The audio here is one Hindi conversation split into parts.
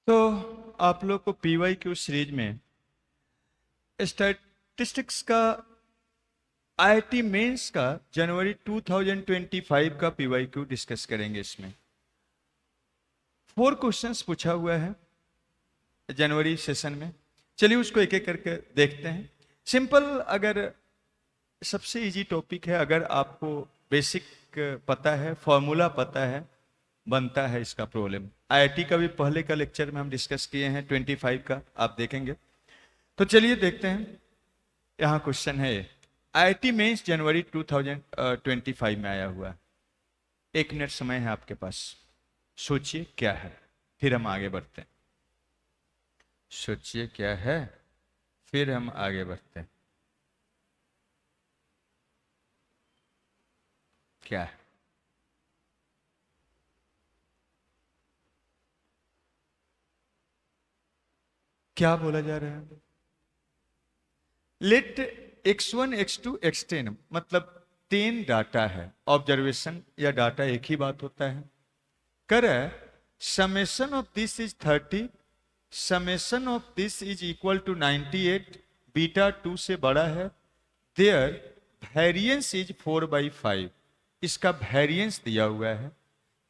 तो आप लोग को PYQ सीरीज में स्टैटिस्टिक्स का IIT मेंस का जनवरी 2025 का PYQ डिस्कस करेंगे। इसमें 4 क्वेश्चंस पूछा हुआ है जनवरी सेशन में। चलिए उसको एक एक करके देखते हैं। सिंपल, अगर सबसे इजी टॉपिक है, अगर आपको बेसिक पता है, फॉर्मूला पता है, बनता है इसका प्रॉब्लम। IIT का भी पहले का लेक्चर में हम डिस्कस किए हैं 25 का, आप देखेंगे। तो चलिए देखते हैं। यहाँ क्वेश्चन है, IIT मेंस जनवरी 2025 में आया हुआ है। 1 मिनट समय है आपके पास, सोचिए क्या है, फिर हम आगे बढ़ते हैं। सोचिए क्या है, फिर हम आगे बढ़ते हैं। क्या है? क्या बोला जा रहा है? लेट x1 x2 x10, मतलब 10 डाटा है। ऑब्जर्वेशन या डाटा एक ही बात होता है। करे summation of this is 30, summation of this is equal to 98, beta 2 से बड़ा है। There variance is 4/5। इसका वेरिएंस दिया हुआ है।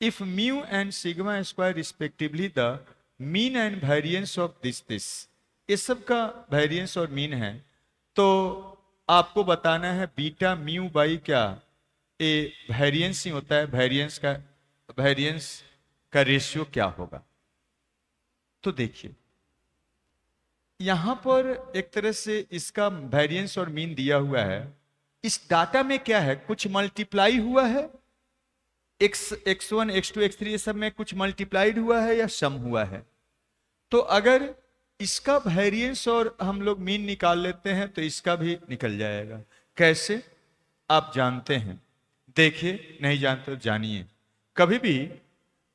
If mu and sigma square respectively the mean and variance of this, ये सब का वेरिएंस और मीन है। तो आपको बताना है बीटा म्यू बाई क्या, ए वेरिएंस ही होता है, वेरिएंस का रेशियो क्या होगा। तो देखिए यहां पर एक तरह से इसका वेरिएंस और मीन दिया हुआ है। इस डाटा में क्या है, कुछ मल्टीप्लाई हुआ है। x1 x2 x3 ये सब में कुछ मल्टीप्लाइड हुआ है या सम हुआ है। तो अगर इसका वेरिएंस और हम लोग मीन निकाल लेते हैं तो इसका भी निकल जाएगा। कैसे, आप जानते हैं? देखिए, नहीं जानते तो जानिए। कभी भी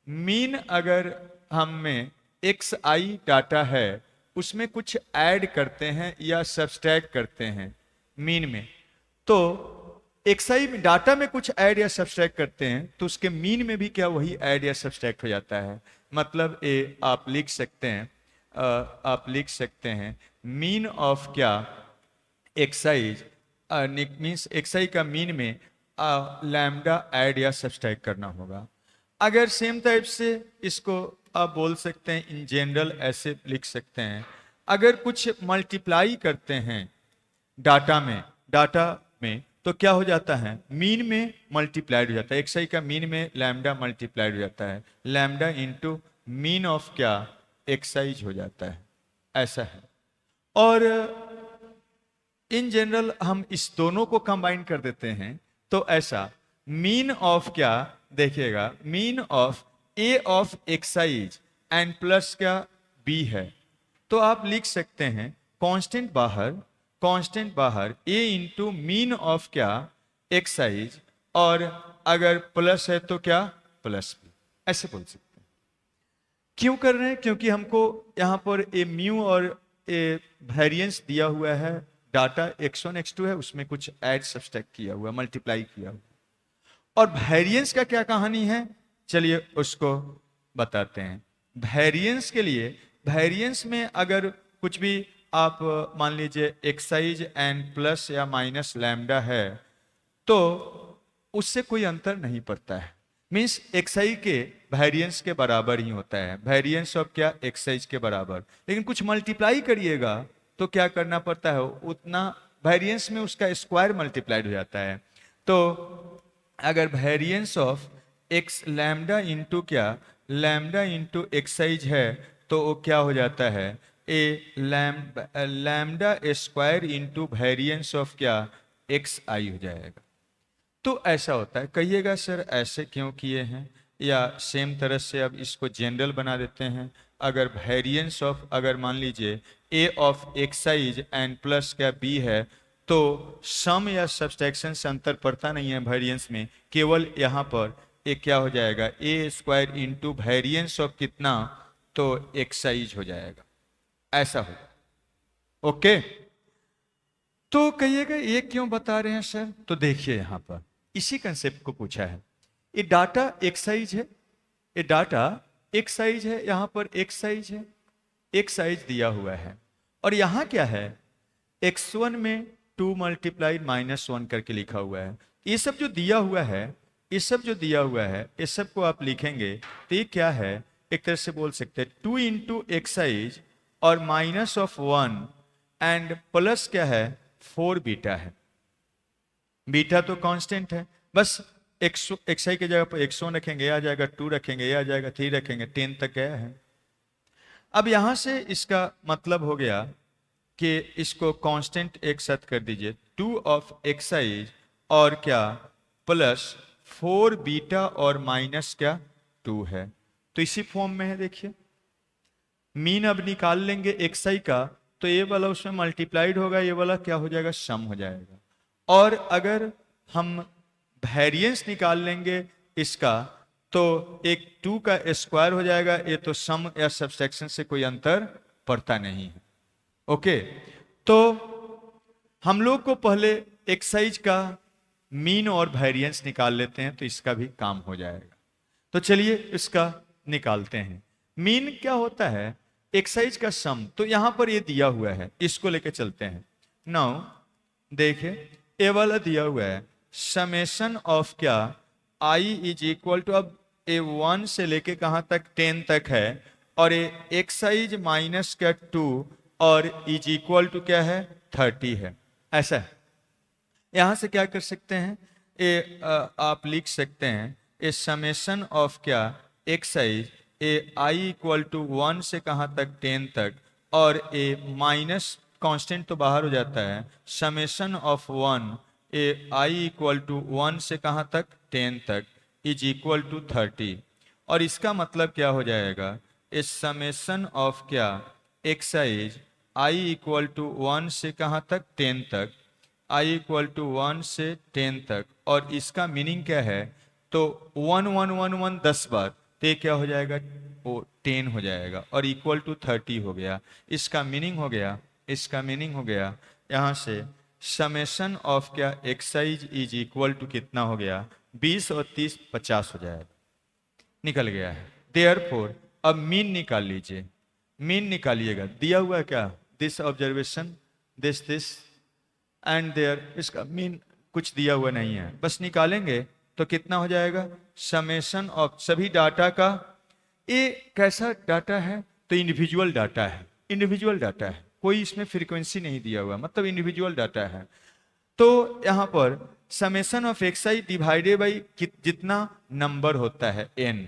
मीन अगर हम में xi डाटा है, उसमें कुछ ऐड करते हैं या सब्सट्रैक्ट करते हैं मीन में, तो xi डाटा में कुछ ऐड या सब्सट्रैक्ट करते हैं तो उसके मीन में भी क्या वही ऐड या सब्सट्रैक्ट हो जाता है। मतलब आप लिख सकते हैं मीन ऑफ क्या, xi मीन्स xi का मीन में लैम्डा ऐड या सब्सट्रैक्ट करना होगा। अगर सेम टाइप से इसको आप बोल सकते हैं, इन जनरल ऐसे लिख सकते हैं, अगर कुछ मल्टीप्लाई करते हैं डाटा में तो क्या हो जाता है, मीन में मल्टीप्लाइड हो जाता है। xi का मीन में लैम्डा मल्टीप्लाइड हो जाता है, लैम्डा इंटू मीन ऑफ क्या, xi हो जाता है। ऐसा है। और इन जनरल हम इस दोनों को कंबाइन कर देते हैं तो ऐसा मीन ऑफ क्या, देखिएगा mean of a of xi and plus क्या b है। तो आप लिख सकते हैं कांस्टेंट बाहर a इंटू मीन ऑफ क्या, xi, और अगर प्लस है तो क्या, प्लस b। ऐसे बोल सकते हैं। क्यों कर रहे हैं? क्योंकि हमको यहां पर ए म्यू और ए वेरिएंस दिया हुआ है। डाटा x1 x2 है, उसमें कुछ ऐड सब्सट्रैक्ट किया हुआ, मल्टीप्लाई किया हुआ। और वेरिएंस का क्या कहानी है, चलिए उसको बताते हैं। वेरिएंस के लिए, वेरिएंस में अगर कुछ भी आप मान लीजिए एक्साइज एंड प्लस या माइनस लैम्डा है तो उससे कोई अंतर नहीं पड़ता है। मीन्स एक्साई के वेरिएंस के बराबर ही होता है, वेरिएंस ऑफ क्या, एक्साइज के बराबर। लेकिन कुछ मल्टीप्लाई करिएगा तो क्या करना पड़ता है, उतना वेरिएंस में उसका स्क्वायर मल्टीप्लाइड हो जाता है। तो अगर variance of x lambda into क्या, लैम्डा इंटू एक्साइज है तो वो क्या हो जाता है, a lambda square into variance of क्या, xi हो जाएगा। तो ऐसा होता है। कहिएगा सर ऐसे क्यों किए हैं, या सेम तरह से अब इसको जनरल बना देते हैं। अगर वेरिएंस ऑफ, अगर मान लीजिए a of excise and plus क्या b है, तो सम या सब्सट्रैक्शन से अंतर पड़ता नहीं है वेरिएंस में, केवल यहाँ पर एक क्या हो जाएगा, a square into variance of कितना, तो एक्साइज हो जाएगा। ऐसा होगा। ओके। तो कहिएगा ये क्यों बता रहे हैं सर, तो देखिए यहां पर इसी कंसेप्ट को पूछा है। ये डाटा एक्साइज है, ये डाटा एक्साइज है, यहां पर एक्साइज है। एक्सरसाइज दिया हुआ है और यहाँ क्या है, x1 में 2 मल्टीप्लाइड -1 करके लिखा हुआ है। ये सब जो दिया हुआ है, ये सब जो दिया हुआ है, इस सब को आप लिखेंगे तो ये क्या है, एक तरह से बोल सकते हैं 2 इंटू एक्साइज और -1 एंड प्लस क्या है 4 बीटा है। बीटा तो कांस्टेंट है, बस एक्साई की जगह पर x1 रखेंगे, आ जाएगा 2 रखेंगे, आ जाएगा 3 रखेंगे, 10 तक गया है। अब यहां से इसका मतलब हो गया कि इसको कांस्टेंट एक साथ कर दीजिए, 2 ऑफ एक्साइज और क्या प्लस 4 बीटा और माइनस क्या 2 है। तो इसी फॉर्म में है, देखिए मीन अब निकाल लेंगे एक्साई का, तो ये वाला उसमें मल्टीप्लाइड होगा, ये वाला क्या हो जाएगा सम हो जाएगा। और अगर हम वेरिएंस निकाल लेंगे इसका, तो एक 2 का स्क्वायर हो जाएगा, ये तो सम या सब्सट्रैक्शन से कोई अंतर पड़ता नहीं है। ओके, तो हम लोग को पहले एक्साइज का मीन और वेरिएंस निकाल लेते हैं, तो इसका भी काम हो जाएगा। तो चलिए इसका निकालते हैं। मीन क्या होता है, एक्साइज का सम, तो यहां पर ये दिया हुआ है, इसको लेके चलते हैं। नाउ देखिए ये वाला दिया हुआ है, समेशन ऑफ क्या आई इज इक्वल टू, अब ए 1 से लेके कहां तक 10 तक है, और ये एक्साइज माइनस क्या 2 और इज इक्वल टू क्या है 30 है। ऐसा है, यहां से क्या कर सकते हैं, ये आप लिख सकते हैं ए समेशन ऑफ क्या x i a i equal to 1 से कहां तक 10 तक, और ए माइनस कांस्टेंट तो बाहर हो जाता है, summation of 1 a i equal to 1 से कहां तक 10 तक इज इक्वल टू 30। और इसका मतलब क्या हो जाएगा, ए समेशन ऑफ क्या एक्साइज आई इक्वल टू 1 से कहां तक 10 तक, आई इक्वल टू 1 से 10 तक, और इसका मीनिंग क्या है, तो 1 1 1 1 10 बार, तो ये क्या हो जाएगा वो 10 हो जाएगा, और इक्वल टू 30 हो गया। इसका मीनिंग हो गया, इसका मीनिंग हो गया यहाँ से समेशन ऑफ क्या एक्साइज इज इक्वल टू कितना हो गया 20 और 30 50 हो जाएगा, निकल गया है। देयरफॉर अब मीन निकाल लीजिए, मीन निकालिएगा, दिया हुआ है क्या this observation this and there, इसका मीन कुछ दिया हुआ नहीं है, बस निकालेंगे तो कितना हो जाएगा समेशन ऑफ सभी डाटा का। ये कैसा डाटा है, तो इंडिविजुअल डाटा है, इंडिविजुअल डाटा है, कोई इसमें फ्रीक्वेंसी नहीं दिया हुआ, मतलब इंडिविजुअल डाटा है। तो यहां पर समेशन ऑफ एक्साई डिवाइडेड बाई जितना नंबर होता है n,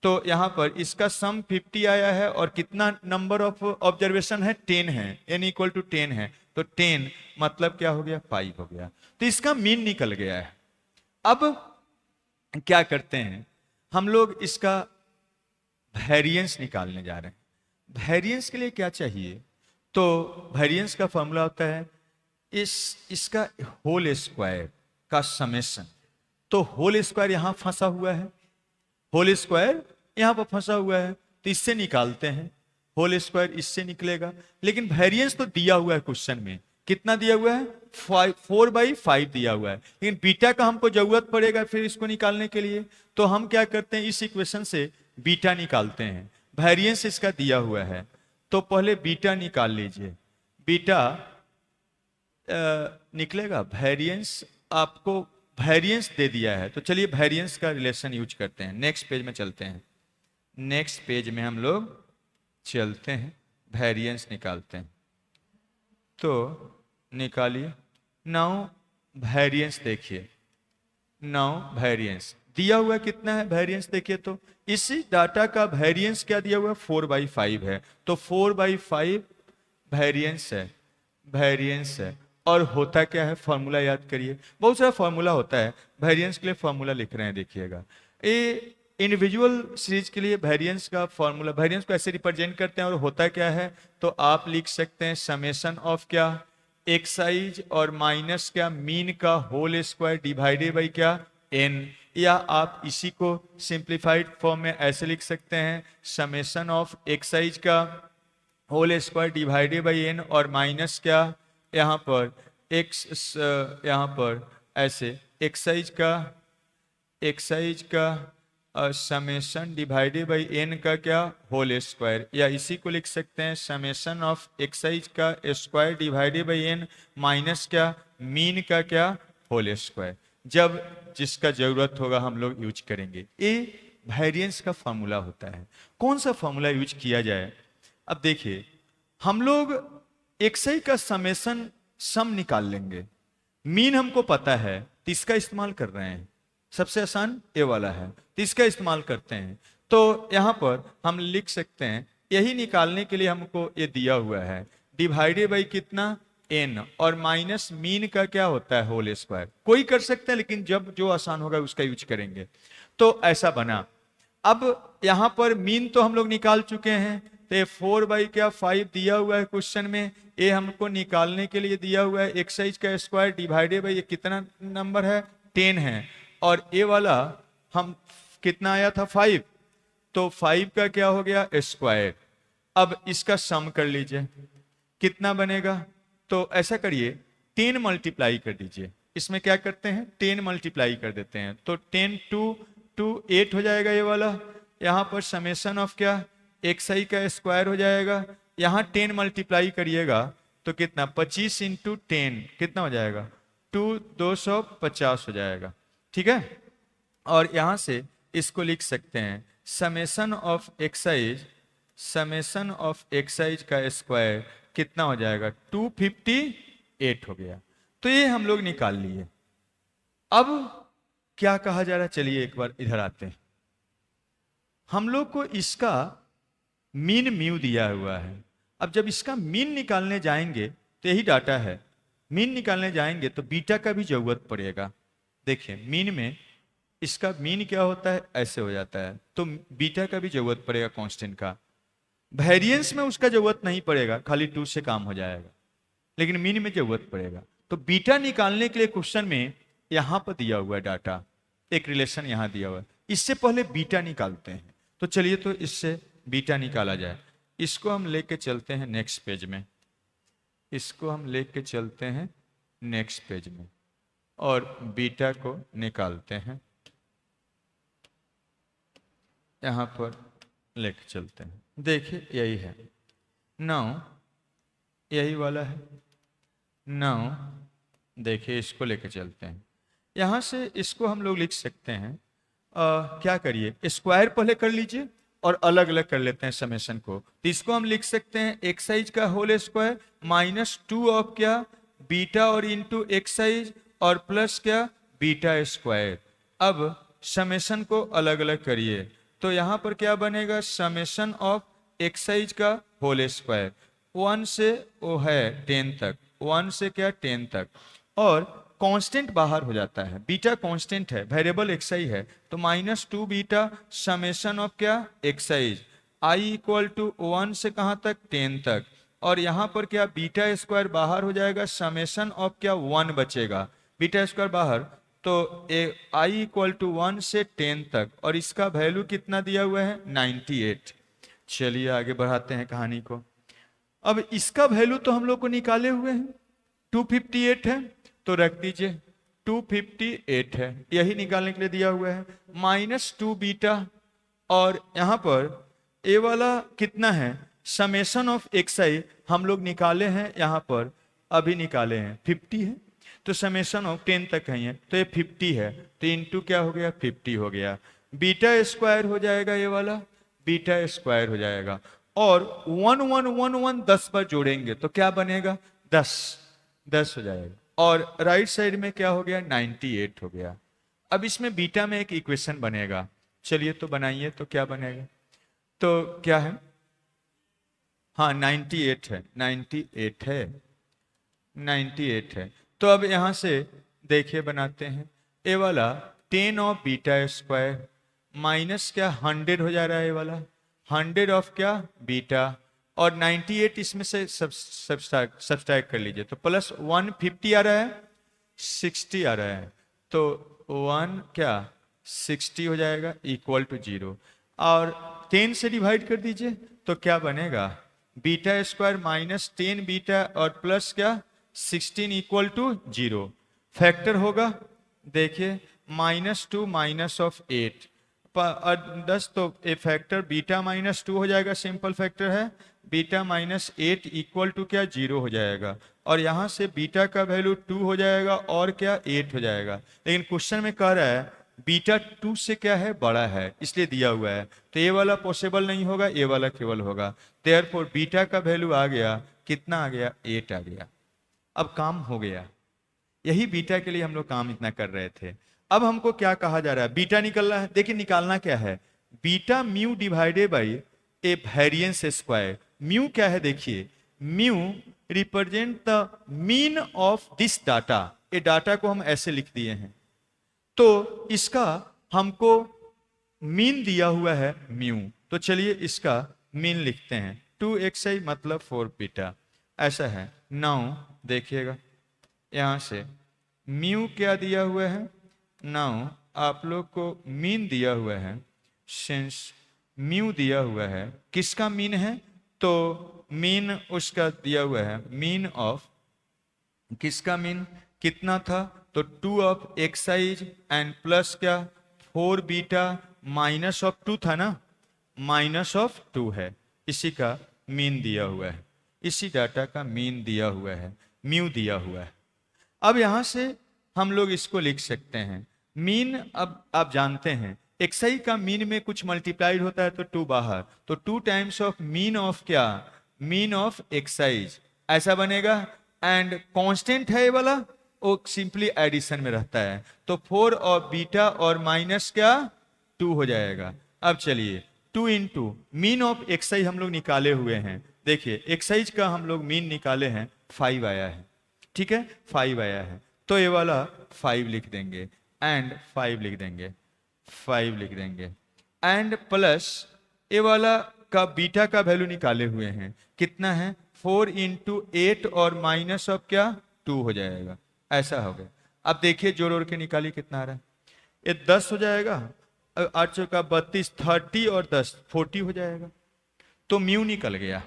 तो यहां पर इसका सम 50 आया है और कितना नंबर ऑफ ऑब्जर्वेशन है 10 है, n इक्वल टू 10 है, तो 10 मतलब क्या हो गया 5 हो गया, तो इसका मीन निकल गया है। अब क्या करते हैं हम लोग, इसका वेरिएंस निकालने जा रहे हैं। वेरिएंस के लिए क्या चाहिए, तो वेरिएंस का फॉर्मूला होता है इसका होल स्क्वायर का समेशन, तो होल स्क्वायर यहां फंसा हुआ है, होल स्क्वायर यहां पर फंसा हुआ है, तो इससे निकालते हैं, होल स्क्वायर इससे निकलेगा। लेकिन वेरिएंस तो दिया हुआ है क्वेश्चन में, कितना दिया हुआ है 4/5 दिया हुआ है, लेकिन बीटा का हमको जरूरत पड़ेगा फिर इसको निकालने के लिए, तो हम क्या करते हैं इस इक्वेशन से बीटा निकालते हैं। वेरिएंस इसका दिया हुआ है, तो पहले बीटा निकाल लीजिए, बीटा निकलेगा, वेरिएंस आपको वेरिएंस दे दिया है, तो चलिए वेरिएंस का रिलेशन यूज करते हैं। नेक्स्ट पेज में चलते हैं, नेक्स्ट पेज में हम लोग चलते हैं, वेरिएंस निकालते हैं, तो निकालिए। नाउ वेरिएंस देखिए, नाउ वेरिएंस दिया हुआ कितना है, वेरिएंस देखिए, तो इसी डाटा का वेरिएंस क्या दिया हुआ है 4/5 है, तो 4/5 वेरिएंस है, वेरिएंस है। और होता क्या है, फॉर्मूला याद करिए, बहुत सारा फॉर्मूला होता है वेरिएंस के लिए, फॉर्मूला लिख रहे हैं देखिएगा। ये इंडिविजुअल सीरीज के लिए वेरिएंस का फॉर्मूला, वेरिएंस को ऐसे रिप्रेजेंट करते हैं, और होता क्या है, तो आप लिख सकते हैं समेशन ऑफ क्या एक्साइज और माइनस क्या मीन का होल स्क्वायर डिवाइडेड बाई क्या n, या आप इसी को सिंप्लीफाइड फॉर्म में ऐसे लिख सकते हैं समेशन ऑफ एक्साइज का whole square divided by n और माइनस क्या यहाँ पर x, यहाँ पर ऐसे एक्साइज का समेशन डिवाइडेड बाई एन का क्या होल स्क्वायर, या इसी को लिख सकते हैं समेशन ऑफ एक्साइज का square divided by n minus क्या मीन का क्या होल स्क्वायर। जब जिसका जरूरत होगा हम लोग यूज करेंगे। ये वेरिएंस का फॉर्मूला होता है। कौन सा फॉर्मूला यूज किया जाए? अब देखिए, हम लोग एक्साई का समेशन सम निकाल लेंगे, मीन हमको पता है तो इसका इस्तेमाल कर रहे हैं, सबसे आसान ए वाला है तो इसका इस्तेमाल करते हैं। तो यहां पर हम लिख सकते हैं, यही निकालने के लिए हमको ये दिया हुआ है डिवाइडेड बाई कितना एन, और माइनस मीन का क्या होता है होल स्क्वायर। कोई कर सकते हैं लेकिन जब जो आसान होगा उसका यूज करेंगे। तो ऐसा बना। अब यहां पर मीन तो हम लोग निकाल चुके हैं, तो 4/5 दिया हुआ है क्वेश्चन में, ये हमको निकालने के लिए दिया हुआ है एक्साइज का स्क्वायर डिवाइडेड बाई ये कितना नंबर है 10 है, और ये वाला हम कितना आया था 5, तो 5 का क्या हो गया स्क्वायर। अब इसका सम कर लीजिए कितना बनेगा, तो ऐसा करिए 10 मल्टीप्लाई कर दीजिए। इसमें क्या करते हैं 10 मल्टीप्लाई कर देते हैं, तो 10 टू 8 हो जाएगा ये वाला। यहाँ पर समेशन ऑफ क्या एक्स आई का स्क्वायर हो जाएगा, यहाँ 10 मल्टीप्लाई करिएगा तो कितना 25 इंटू 10 कितना हो जाएगा 250 हो जाएगा। ठीक है, और यहाँ से इसको लिख सकते हैं समेशन ऑफ एक्साइज का स्क्वायर कितना हो जाएगा 258 हो गया। तो ये हम लोग निकाल लिए। अब क्या कहा जा रहा है, चलिए एक बार इधर आते हैं। हम लोग को इसका मीन म्यू दिया हुआ है। अब जब इसका मीन निकालने जाएंगे तो यही डाटा है, मीन निकालने जाएंगे तो बीटा का भी जरूरत पड़ेगा। देखिए मीन में इसका मीन क्या होता है ऐसे हो जाता है, तो बीटा का भी जरूरत पड़ेगा कांस्टेंट का। वेरिएंस में उसका जरूरत नहीं पड़ेगा, खाली 2 से काम हो जाएगा, लेकिन मीन में जरूरत पड़ेगा। तो बीटा निकालने के लिए क्वेश्चन में यहां पर दिया हुआ है डाटा, एक रिलेशन यहां दिया हुआ है, इससे पहले बीटा निकालते हैं। तो चलिए तो इससे बीटा निकाला जाए। इसको हम लेके चलते हैं नेक्स्ट पेज में, इसको हम लेके चलते हैं नेक्स्ट पेज में और बीटा को निकालते हैं, यहां पर लेके चलते हैं। देखिए यही है 9, यही वाला है 9। देखिए इसको लेके चलते हैं, यहां से इसको हम लोग लिख सकते हैं क्या करिए स्क्वायर पहले कर लीजिए और अलग अलग कर लेते हैं समेशन को। तो इसको हम लिख सकते हैं एक्साइज का होल स्क्वायर माइनस 2 ऑफ क्या बीटा और इंटू एक्साइज और प्लस क्या बीटा स्क्वायर। अब समेशन को अलग अलग करिए, तो यहां पर क्या बनेगा समेशन ऑफ एक्साइज का होल स्क्वायर 1 से वो है 10 तक, 1 से क्या 10 तक, और कांस्टेंट बाहर हो जाता है, बीटा कांस्टेंट है, वेरिएबल एक्साई है, तो -2 बीटा समेशन ऑफ क्या एक्साइज आई इक्वल टू 1 से कहां तक 10 तक, और यहां पर क्या बीटा स्क्वायर बाहर हो जाएगा, समेशन ऑफ क्या 1 बचेगा, बीटा स्क्वायर बाहर, तो आई इक्वल टू 1 से 10 तक, और इसका वैल्यू कितना दिया हुआ है 98। चलिए आगे बढ़ाते हैं कहानी को। अब इसका वैल्यू तो हम लोग को निकाले हुए हैं 258 है, तो रख दीजिए 258 है, यही निकालने के लिए दिया हुआ है -2 बीटा, और यहां पर ए वाला कितना है समेशन ऑफ एक्साई हम लोग निकाले हैं, यहां पर अभी निकाले हैं 50 है, तो समेशन ऑफ 10 तक है तो ये 50 है, तो इंटू क्या हो गया 50 हो गया, बीटा स्क्वायर हो जाएगा, ये वाला बीटा स्क्वायर हो जाएगा, और 1 1 1 1 10 पर जोड़ेंगे तो क्या बनेगा 10 हो जाएगा, और राइट साइड में क्या हो गया 98 हो गया। अब इसमें बीटा में एक इक्वेशन बनेगा, चलिए तो बनाइए, तो क्या बनेगा, तो क्या है हाँ 98 है 98 है 98 है। तो अब यहां से देखिए बनाते हैं, ए वाला 10 ऑफ बीटा स्क्वायर माइनस क्या 100 हो जा रहा है, ये वाला 100 ऑफ क्या बीटा, और 98 इसमें से सब्सट्रैक्ट कर लीजिए, तो प्लस 150 आ रहा है 60 आ रहा है, तो 1 क्या 60 हो जाएगा इक्वल टू 0, और 10 से डिवाइड कर दीजिए तो क्या बनेगा बीटा स्क्वायर -10 बीटा और प्लस क्या 16 इक्वल टू 0, फैक्टर होगा, देखिए -2 माइनस ऑफ 8 और 10 तो ए फैक्टर बीटा माइनस 2 हो जाएगा, सिंपल फैक्टर है। बीटा माइनस 8 इक्वल टू क्या, 0 हो जाएगा। और यहाँ से बीटा का वैल्यू 2 हो जाएगा और क्या 8 हो जाएगा। लेकिन क्वेश्चन में कह रहा है बीटा 2 से क्या है, बड़ा है, इसलिए दिया हुआ है। तो ये वाला पॉसिबल नहीं होगा, ये वाला केवल होगा। देयरफॉर बीटा का वैल्यू आ गया, कितना आ गया, 8 आ गया। अब काम हो गया। यही बीटा के लिए हम लोग काम इतना कर रहे थे। अब हमको क्या कहा जा रहा है, बीटा निकलना है। देखिए निकालना क्या है, beta mu divided by A variance square. Mu क्या है, देखिए mu represent the mean of this data. ये डाटा को हम ऐसे लिख दिए हैं, तो इसका हमको मीन दिया हुआ है म्यू। तो चलिए इसका मीन लिखते हैं, 2xi मतलब 4 बीटा, ऐसा है। नाउ देखिएगा यहां से म्यू क्या दिया हुआ है, नाउ आप लोग को मीन दिया हुआ है। सिंस म्यू दिया हुआ है, किसका मीन है, तो मीन उसका दिया हुआ है, मीन ऑफ किसका मीन कितना था, तो 2 ऑफ एक्साइज एंड प्लस क्या 4 बीटा माइनस ऑफ 2 था ना, माइनस ऑफ 2 है, इसी का मीन दिया हुआ है, इसी डाटा का मीन दिया हुआ है, म्यू दिया हुआ है। अब यहां से हम लोग इसको लिख सकते हैं मीन। अब आप जानते हैं एक्सआई का मीन में कुछ मल्टीप्लाइड होता है तो 2 बाहर, तो 2 टाइम्स ऑफ मीन ऑफ क्या, मीन ऑफ एक्साइज, ऐसा बनेगा। एंड कांस्टेंट है ये वाला, वो सिंपली एडिशन में रहता है, तो 4 और बीटा और माइनस क्या 2 हो जाएगा। अब चलिए 2 इंटू मीन ऑफ एक्साइज हम लोग निकाले हुए हैं। देखिए एक्साइज का हम लोग मीन निकाले हैं, 5 आया है, ठीक है 5 आया है, तो ये वाला 5 लिख देंगे एंड 5 लिख देंगे, 5 लिख देंगे एंड प्लस ये वाला का बीटा का वैल्यू निकाले हुए हैं, कितना है 4 इंटू 8 और माइनस ऑफ क्या 2 हो जाएगा, ऐसा हो गया। अब देखिए जोड़ ओड़ के निकालिए कितना आ रहा है, ये 10 हो जाएगा, 8 चौका 32, 30 और 10 40 हो जाएगा। तो म्यू निकल गया,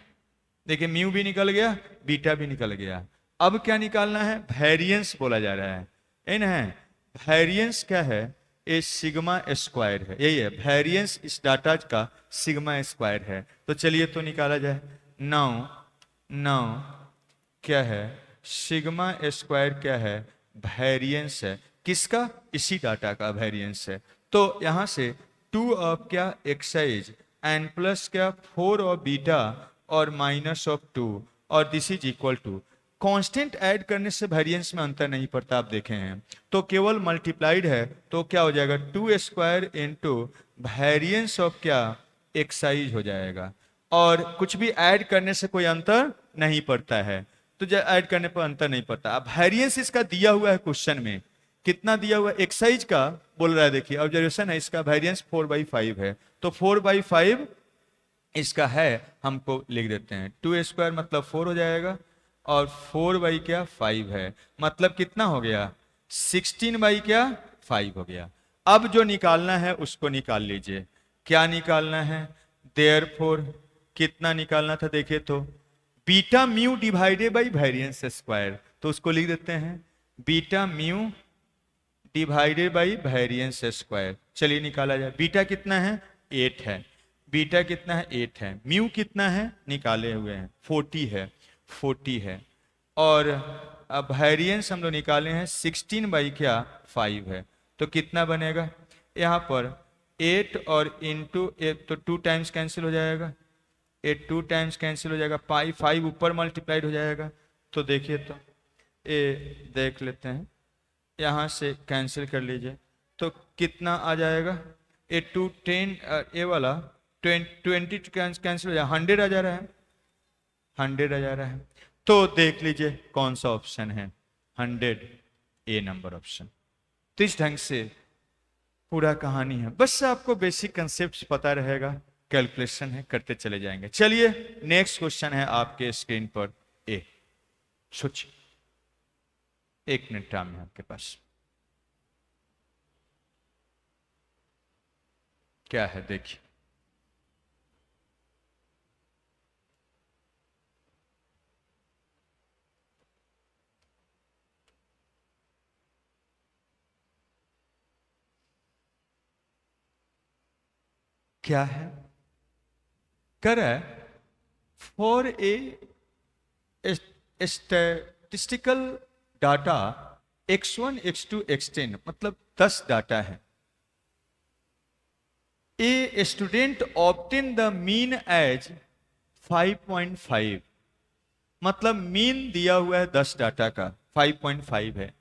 देखिए म्यू भी निकल गया, बीटा भी निकल गया। अब क्या निकालना है, वेरिएंस बोला जा रहा है, इन है वेरिएंस क्या है, ये सिग्मा स्क्वायर है, यही है वेरिएंस, इस डाटा का सिग्मा स्क्वायर है। तो चलिए तो निकाला जाए। नाउ नाउ क्या है, सिग्मा स्क्वायर क्या है, वेरिएंस है, किसका, इसी डाटा का वेरिएंस है। तो यहां से 2 ऑफ क्या एक्साइज एंड प्लस क्या 4 ऑफ बीटा और माइनस ऑफ 2 और this is equal to, constant add करने से वेरिएंस में अंतर नहीं पड़ता, आप देखे हैं, तो केवल मल्टीप्लाइड है, तो क्या हो जाएगा 2 स्क्वायर इंटू वेरिएंस ऑफ क्या एक्साइज हो जाएगा। और कुछ भी ऐड करने से कोई अंतर नहीं पड़ता है, तो जब ऐड करने पर अंतर नहीं पड़ता। अब वेरिएंस इसका दिया हुआ है क्वेश्चन में, कितना दिया हुआ है, एक्साइज का बोल रहा है, देखिए ऑब्जर्वेशन है, इसका वेरिएंस 4/5 है, तो 4/5 इसका है, हमको लिख देते हैं 2 स्क्वायर मतलब 4 हो जाएगा और 4 बाई क्या 5 है, मतलब कितना हो गया 16 बाई क्या 5 हो गया। अब जो निकालना है उसको निकाल लीजिए, क्या निकालना है, देयरफॉर कितना निकालना था, देखिए तो beta mu divided by variance square, तो उसको लिख देते हैं beta mu divided by variance square. चलिए निकाला जाए, बीटा कितना है 8 है, बीटा कितना है 8 है, म्यू कितना है निकाले हुए हैं 40 है, 40 है, और अब वेरिएंस हम लोग निकाले हैं 16 बाई क्या 5 है, तो कितना बनेगा यहाँ पर 8 और इंटू 8, तो 2 टाइम्स कैंसिल हो जाएगा, 8 2 टाइम्स कैंसिल हो जाएगा, पाई 5 ऊपर मल्टीप्लाइड हो जाएगा। तो देखिए तो ये देख लेते हैं, यहाँ से कैंसिल कर लीजिए, तो कितना आ जाएगा, ए 2 10 ये वाला 20 कैंसिल हो जाएगा, 100 आ जा रहा है, 100 आ जा रहा है। तो देख लीजिए कौन सा ऑप्शन है, 100 ए नंबर ऑप्शन। तो इस ढंग से पूरा कहानी है, बस आपको बेसिक कंसेप्ट पता रहेगा, कैलकुलेशन है करते चले जाएंगे। चलिए नेक्स्ट क्वेश्चन है आपके स्क्रीन पर, ए सोचिए, 1 मिनट टाइम है आपके पास, क्या है देखिए। क्या है, कर है for a statistical data x1 x2 x10, मतलब 10 डाटा है। A student obtain the mean as 5.5, मतलब मीन दिया हुआ है 10 डाटा का 5.5 है,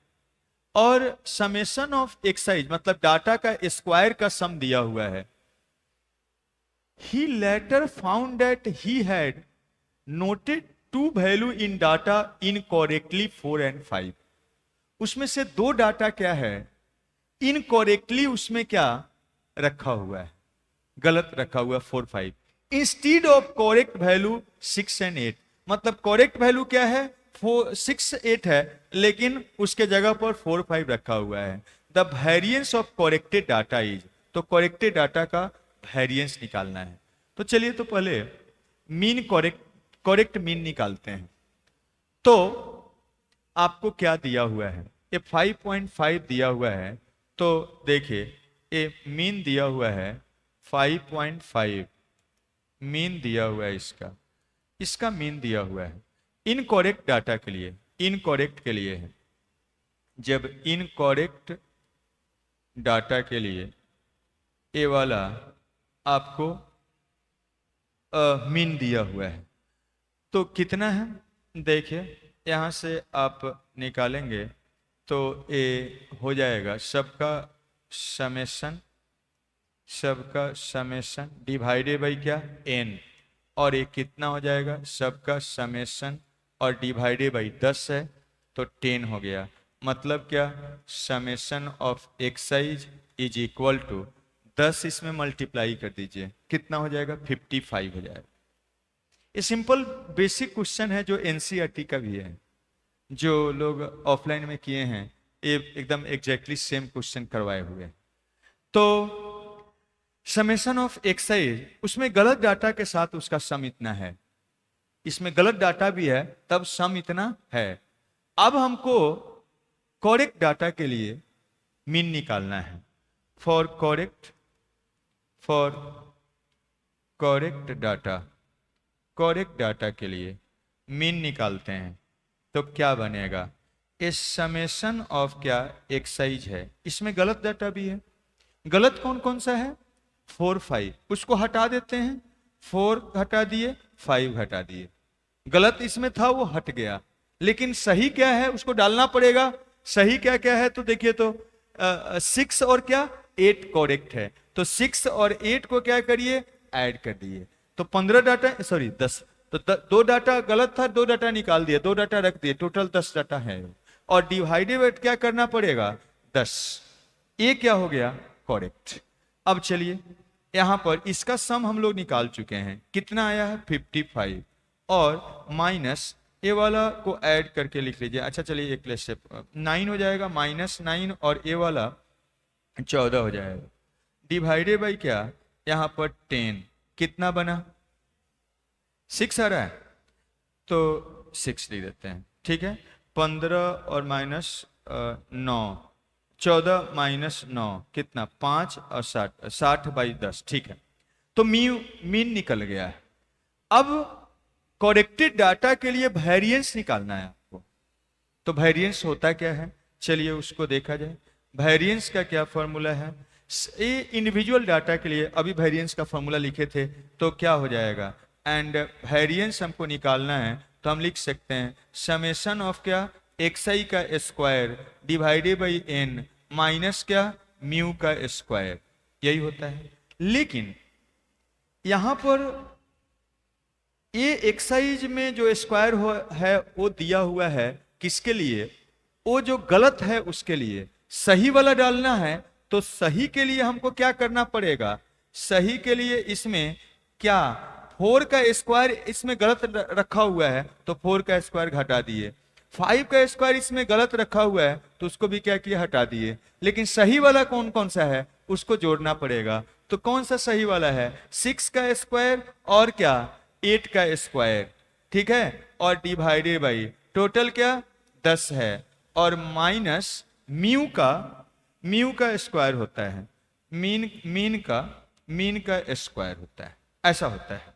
और समेशन ऑफ एक्साइज मतलब डाटा का स्क्वायर का सम दिया हुआ है। He later found that he had noted two value in data incorrectly 4 and 5। उसमें से दो डाटा क्या है, इनकरेक्टली उसमें क्या रखा हुआ है, गलत रखा हुआ है 4 5 instead of correct value 6 and 8। मतलब करेक्ट वैल्यू क्या है 6 8 है, लेकिन उसके जगह पर 4 5 रखा हुआ है। The variance of corrected data is, तो करेक्टेड डाटा का वेरिएंस निकालना है। तो चलिए तो पहले मीन करेक्ट मीन निकालते हैं। तो आपको क्या दिया हुआ है, ये 5.5 दिया हुआ है, तो देखिए ये मीन दिया हुआ है 5.5, मीन दिया हुआ है इसका मीन दिया हुआ है। इनकरेक्ट डाटा के लिए, इनकरेक्ट के लिए है, जब इनकरेक्ट डाटा के लिए ये वाला आपको मीन दिया हुआ है, तो कितना है देखिए यहां से आप निकालेंगे तो ये हो जाएगा सबका समेशन डिवाइडेड बाई क्या n, और ये कितना हो जाएगा सबका समेशन और डिवाइडेड बाई 10 है तो 10 हो गया। मतलब क्या, summation of x i is equal to 10 इसमें मल्टीप्लाई कर दीजिए, कितना हो जाएगा 55 हो जाएगा। ये सिंपल बेसिक क्वेश्चन है जो एनसीईआरटी का भी है, जो लोग ऑफलाइन में किए हैं, ये एकदम एग्जैक्टली सेम क्वेश्चन करवाए हुए हैं। तो समेशन ऑफ एक्साइज, उसमें गलत डाटा के साथ उसका सम इतना है, इसमें गलत डाटा भी है तब सम इतना है। अब हमको करेक्ट डाटा के लिए मीन निकालना है। फॉर करेक्ट डाटा के लिए मीन निकालते हैं तो क्या बनेगा, इस समेशन ऑफ क्या एक्साइज है, इसमें गलत डाटा भी है। गलत कौन कौन सा है 4 5, उसको हटा देते हैं, 4 हटा दिए 5 हटा दिए, गलत इसमें था वो हट गया, लेकिन सही क्या है उसको डालना पड़ेगा। सही क्या क्या है तो देखिए तो 6 और क्या 8 करेक्ट है, तो 6 और 8 को क्या करिए ऐड कर दिए, तो 15 डाटा, सॉरी 10, तो दो डाटा गलत था, दो डाटा निकाल दिए, दो डाटा रख दिए, टोटल 10 डाटा है, और डिवाइडेड क्या करना पड़ेगा 10, ये क्या हो गया करेक्ट। अब चलिए यहां पर इसका सम हम लोग निकाल चुके हैं, कितना आया है 55, और माइनस ए वाला को ऐड करके लिख लीजिए। अच्छा चलिए एक लेस से 9 हो जाएगा, -9 और ए वाला 14 हो जाएगा, डिवाइडेड बाई क्या यहां पर 10, कितना बना 6 आ रहा है तो 6 लिख देते हैं, ठीक है। 15 और -9, 14 -9 कितना 5 और 60/10, ठीक है। तो मीन निकल गया है। अब करेक्टेड डाटा के लिए वेरिएंस निकालना है आपको, तो वेरिएंस होता क्या है चलिए उसको देखा जाए। वेरिएंस का क्या फॉर्मूला है, ये इंडिविजुअल डाटा के लिए अभी वेरिएंस का फॉर्मूला लिखे थे, तो क्या हो जाएगा, एंड वेरिएंस हमको निकालना है तो हम लिख सकते हैं समेशन ऑफ क्या xi का square divided by n minus क्या म्यू का स्क्वायर, यही होता है। लेकिन यहां पर ये एक्साइज में जो स्क्वायर है वो दिया हुआ है किसके लिए, वो जो गलत है उसके लिए। सही वाला डालना है तो सही के लिए हमको क्या करना पड़ेगा, सही के लिए इसमें क्या 4 का स्क्वायर इसमें गलत रखा हुआ है तो 4 का स्क्वायर घटा दिए, 5 का स्क्वायर इसमें गलत रखा हुआ है तो उसको भी क्या किया हटा दिए, लेकिन सही वाला कौन कौन सा है उसको जोड़ना पड़ेगा। तो कौन सा सही वाला है 6 का स्क्वायर और क्या 8 का स्क्वायर, ठीक है, और डिवाइडेड बाई टोटल क्या 10 है, और माइनस म्यू का स्क्वायर होता है, मीन मीन का स्क्वायर होता है, ऐसा होता है।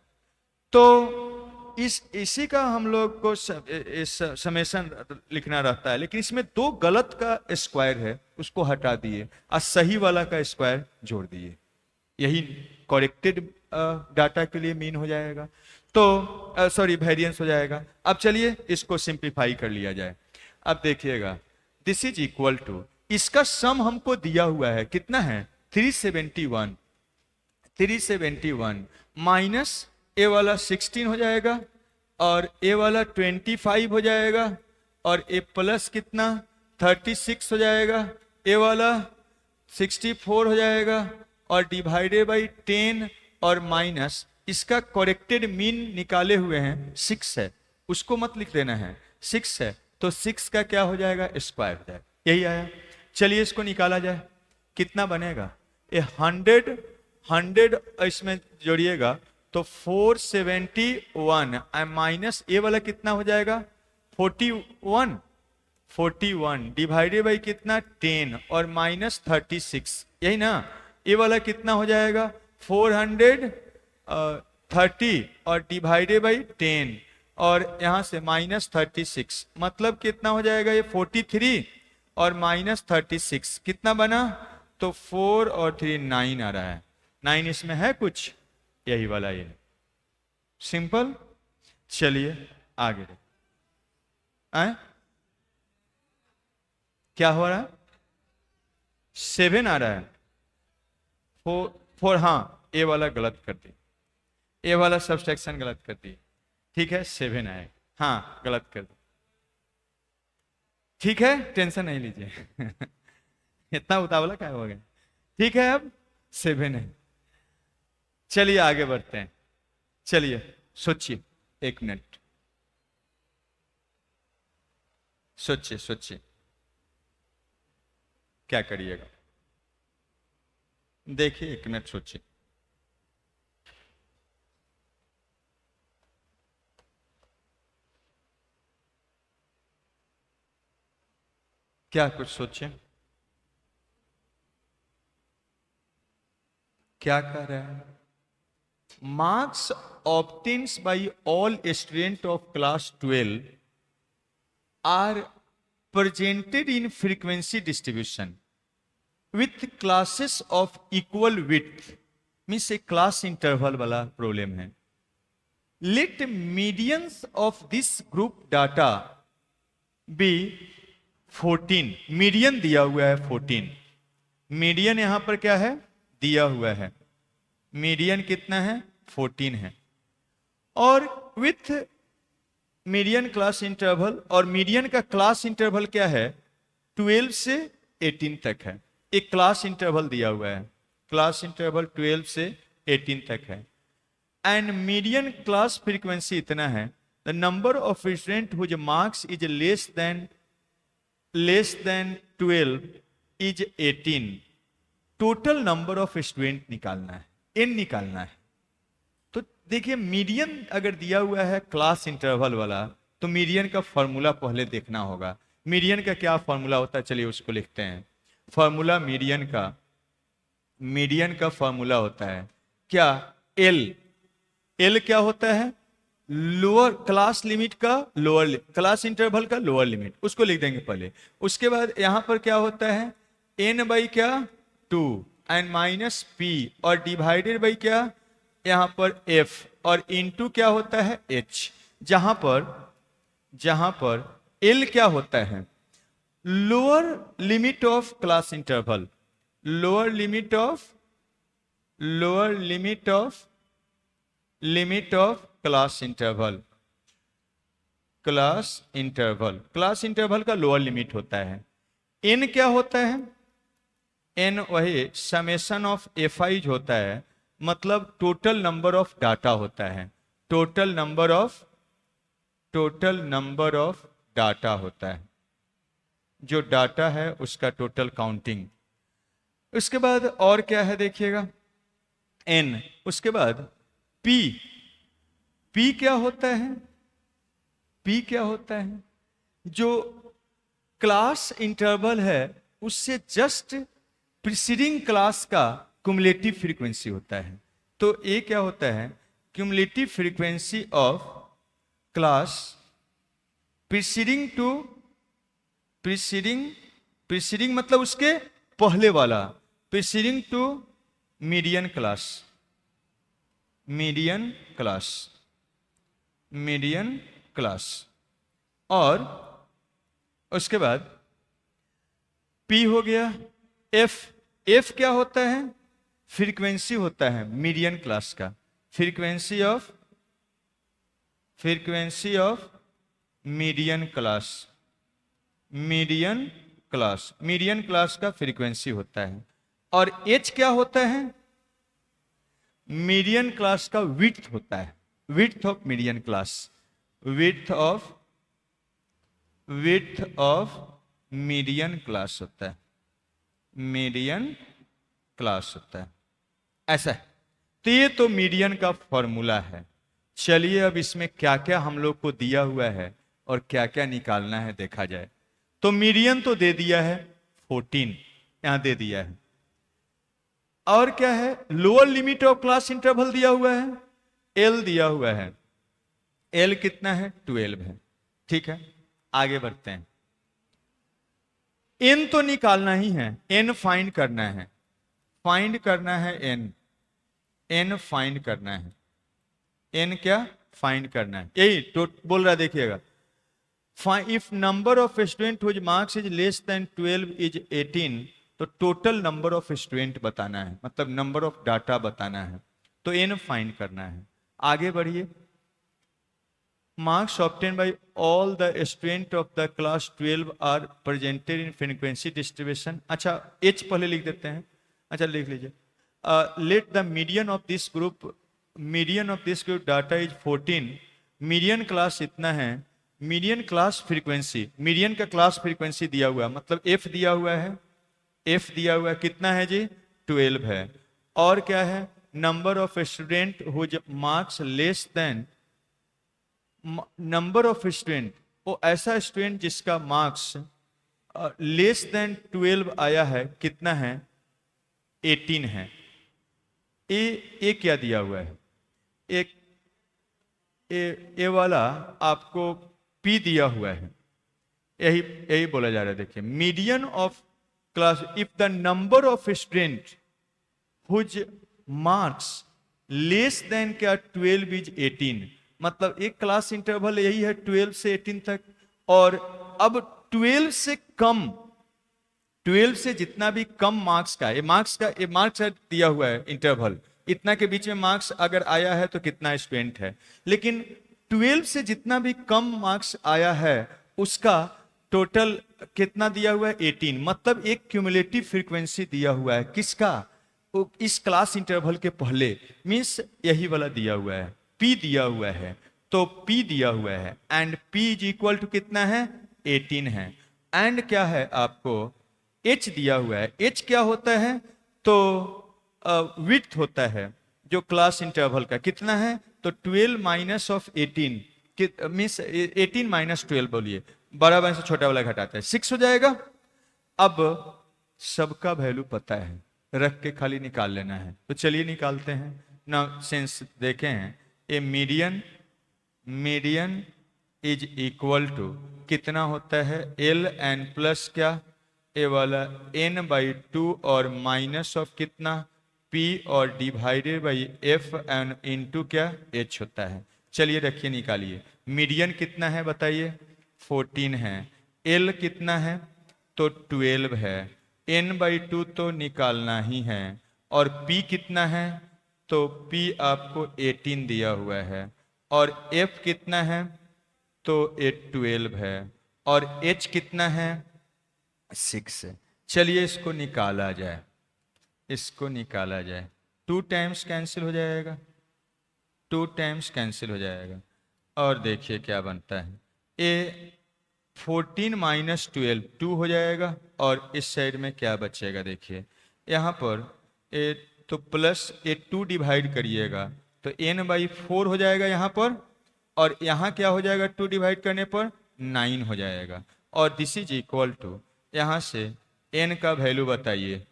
तो इसी का हम लोग को समेशन लिखना रहता है, लेकिन इसमें दो गलत का स्क्वायर है, उसको हटा दिए और सही वाला का स्क्वायर जोड़ दिए, यही करेक्टेड डाटा के लिए मीन हो जाएगा। तो सॉरी वेरिएंस हो जाएगा। अब चलिए इसको सिंप्लीफाई कर लिया जाए। अब देखिएगा दिस इज इक्वल टू, इसका सम हमको दिया हुआ है कितना है 371, 371 माइनस ए वाला 16 हो जाएगा और ए वाला 25 हो जाएगा और ए प्लस कितना 36 हो जाएगा, ए वाला 64 हो जाएगा और डिवाइडेड बाई 10 और माइनस इसका करेक्टेड मीन निकाले हुए हैं 6 है, उसको मत लिख देना है, 6 है तो 6 का क्या हो जाएगा स्क्वायर हो जाएगा, यही आया। चलिए इसको निकाला जाए, कितना बनेगा ये 100 इसमें जोड़िएगा तो 471 माइनस ए वाला कितना हो जाएगा 41 डिवाइडेड बाई कितना 10 और माइनस 36, यही ना। ए वाला कितना हो जाएगा 430 और डिवाइडेड बाई 10 और यहां से माइनस 36, मतलब कितना हो जाएगा ये 43 और माइनस 36 कितना बना, तो 4 और 3 9 आ रहा है, 9 इसमें है कुछ, यही वाला ये सिंपल। चलिए आगे आए, क्या हो रहा है 7 आ रहा है, 4 हाँ ए वाला गलत कर दी, ए वाला सब्सट्रैक्शन गलत कर दी, ठीक है 7 आए, हाँ गलत कर दी, ठीक है टेंशन नहीं लीजिए इतना उतावला क्या हो गया, ठीक है अब 7 है। चलिए आगे बढ़ते हैं, चलिए सोचिए 1 मिनट, सोचिए सोचिए क्या करिएगा, देखिए 1 मिनट सोचिए। क्या कुछ सोचिए, क्या कर रहे हैं। Marks obtains by all student of class 12 are presented in frequency distribution with classes of equal width, means a class interval वाला प्रॉब्लम है। Let medians of this group data be 14, median दिया हुआ है 14, मीडियन यहां पर क्या है दिया हुआ है, मीडियन कितना है 14 है, और विथ मीडियन क्लास इंटरवल, और मीडियन का क्लास इंटरवल क्या है 12 से 18 तक है, एक क्लास इंटरवल दिया हुआ है, क्लास इंटरवल 12 से 18 तक है, एंड मीडियन क्लास फ्रीक्वेंसी इतना है, the number of student whose marks is less than 12 is 18, total number of student निकालना है, एन निकालना है। तो देखिए मीडियन अगर दिया हुआ है क्लास इंटरवल वाला, तो मीडियन का फॉर्मूला पहले देखना होगा। मीडियन का क्या फॉर्मूला होता है, चलिए उसको लिखते हैं। फॉर्मूला मीडियन का फॉर्मूला होता है क्या, एल क्या होता है लोअर क्लास लिमिट का लोअर, क्लास इंटरवल का लोअर लिमिट, उसको लिख देंगे पहले। उसके बाद यहां पर क्या होता है एन बाई क्या 2 एंड माइनस पी और डिवाइडेड बाई क्या यहां पर एफ और इनटू क्या होता है एच, जहां पर एल क्या होता है lower limit of class interval, lower limit of class interval का लोअर लिमिट होता है। एन क्या होता है, एन वही समेशन ऑफ एफआई होता है, मतलब टोटल नंबर ऑफ डाटा होता है, टोटल नंबर ऑफ डाटा होता है, जो डाटा है उसका टोटल काउंटिंग। उसके बाद और क्या है देखिएगा एन, उसके बाद पी क्या होता है, पी क्या होता है जो क्लास इंटरवल है उससे जस्ट प्रीसीडिंग क्लास का क्युमुलेटिव फ्रीक्वेंसी होता है। तो ये क्या होता है, cumulative frequency of class preceding to preceding मतलब उसके पहले वाला, preceding to median class, median class, median class. और उसके बाद P हो गया। F क्या होता है, फ्रीक्वेंसी होता है मीडियन क्लास का, frequency of median class, median class का फ्रीक्वेंसी होता है। और H क्या होता है, मीडियन क्लास का विड्थ होता है, width of median class, width of median class होता है, मीडियन क्लास होता है, ऐसा है। तो ये तो मीडियन का फॉर्मूला है। चलिए अब इसमें क्या क्या हम लोग को दिया हुआ है और क्या क्या निकालना है देखा जाए। तो मीडियन तो दे दिया है 14, यहां दे दिया है। और क्या है, lower limit of class interval दिया हुआ है, एल दिया हुआ है, एल कितना है 12 है। ठीक है, आगे बढ़ते हैं। एन तो निकालना ही है, एन फाइंड करना है, फाइंड करना है एन, एन फाइंड करना है, एन क्या फाइंड करना है, यही तो बोल रहा देखिएगा। If number of student whose marks is less than 12 is 18, तो टोटल नंबर ऑफ स्टूडेंट बताना है, मतलब नंबर ऑफ डाटा बताना है, तो एन फाइंड करना है। आगे बढ़िए। Marks obtain by all the student of the class 12 are presented in frequency distribution. अच्छा एच पहले लिख देते हैं, अच्छा लिख लीजिए। Let the median of this group data is 14, median class इतना है, मीडियन क्लास फ्रीक्वेंसी, मीडियन का क्लास फ्रीक्वेंसी दिया हुआ है, मतलब एफ दिया हुआ है, एफ दिया हुआ है कितना है जी 12 है। और क्या है, number of student whose marks less than, number of student, वो ऐसा स्टूडेंट जिसका मार्क्स लेस देन 12 आया है, कितना है 18 है। ए क्या दिया हुआ है, एक ए वाला आपको पी दिया हुआ है, यही यही बोला जा रहा है। देखिए median of class, if the number of student whose marks less than क्या 12 इज 18, मतलब एक क्लास इंटरवल यही है 12 से 18 तक। और अब 12 से कम, 12 से जितना भी कम मार्क्स का, ये मार्क्स दिया हुआ है इंटरवल, इतना के बीच में मार्क्स अगर आया है तो कितना स्टूडेंट है, लेकिन 12 से जितना भी कम मार्क्स आया है उसका टोटल कितना दिया हुआ है 18, मतलब एक क्यूमुलेटिव फ्रीक्वेंसी दिया हुआ है किसका, इस क्लास इंटरवल के पहले, मींस यही वाला दिया हुआ है, P दिया हुआ है, तो P दिया हुआ है and P is equal to कितना है 18 है। एंड क्या है आपको H दिया हुआ है, H क्या होता है, तो विड्थ होता है जो क्लास इंटरवल का, कितना है तो 12 माइनस ऑफ 18, मीन्स 18 माइनस 12 बोलिए, बड़ा वाला से छोटा वाला घटाता है 6 हो जाएगा। अब सबका वैल्यू पता है, रख के खाली निकाल लेना है, तो चलिए निकालते हैं ना। सेंस देखे हैं, ए मीडियन इज इक्वल टू कितना होता है एल एन प्लस क्या ए वाला एन बाई 2 और माइनस ऑफ कितना पी और divided by f n into क्या एच होता है। चलिए रखिए निकालिए, मीडियन कितना है बताइए 14 है, एल कितना है तो 12 है, n बाई 2 तो निकालना ही है, और p कितना है तो p आपको 18 दिया हुआ है, और f कितना है तो 12 है, और h कितना है 6 है। चलिए इसको निकाला जाए, इसको निकाला जाए, 2 टाइम्स कैंसिल हो जाएगा, 2 टाइम्स कैंसिल हो जाएगा, और देखिए क्या बनता है, ए 14 माइनस 12 2 हो जाएगा, और इस साइड में क्या बचेगा देखिए, यहाँ पर ए तो प्लस ए 2 डिवाइड करिएगा तो n बाई 4 हो जाएगा यहाँ पर, और यहाँ क्या हो जाएगा 2 डिवाइड करने पर 9 हो जाएगा, और दिस इज इक्वल टू यहाँ से n का वैल्यू बताइए,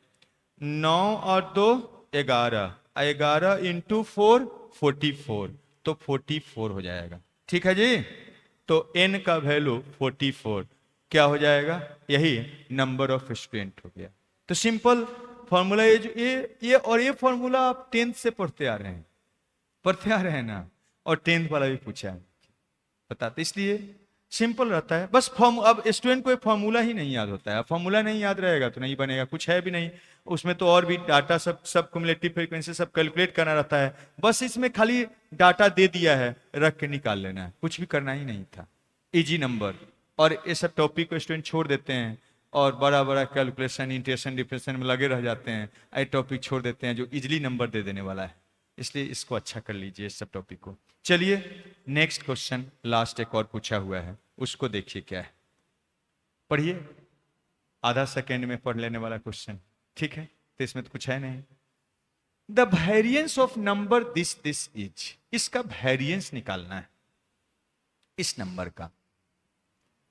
9 और 2 11, 11 इंटू 4 44, तो 44 हो जाएगा। ठीक है जी, तो n का वैल्यू 44 क्या हो जाएगा, यही नंबर ऑफ स्टूडेंट हो गया। तो सिंपल फॉर्मूला ये फॉर्मूला आप 10th से पढ़ते आ रहे हैं, ना, और 10th वाला भी पूछा है बताते, इसलिए सिंपल रहता है। बस फॉर्म, अब स्टूडेंट को एक फॉर्मूला ही नहीं याद होता है, फॉर्मूला नहीं याद रहेगा तो नहीं बनेगा, कुछ है भी नहीं उसमें, तो और भी डाटा सब क्युमुलेटिव फ्रीक्वेंसी सब कैलकुलेट करना रहता है। बस इसमें खाली डाटा दे दिया है, रख के निकाल लेना है, कुछ भी करना ही नहीं था, इजी नंबर। और ये सब टॉपिक को स्टूडेंट छोड़ देते हैं और बड़ा बड़ा कैलकुलेशन, इंटीग्रेशन, डिफरेंशिएशन में लगे रह जाते हैं, ये टॉपिक छोड़ देते हैं जो इजिली नंबर दे देने वाला है। इसलिए इसको अच्छा कर लीजिए इस सब टॉपिक को। चलिए नेक्स्ट क्वेश्चन, लास्ट एक और पूछा हुआ है, उसको देखिए क्या है, पढ़िए, आधा सेकेंड में पढ़ लेने वाला क्वेश्चन, ठीक है, तो इसमें तो कुछ है नहीं। The variance of number this is, इसका वेरिएंस निकालना है इस नंबर का,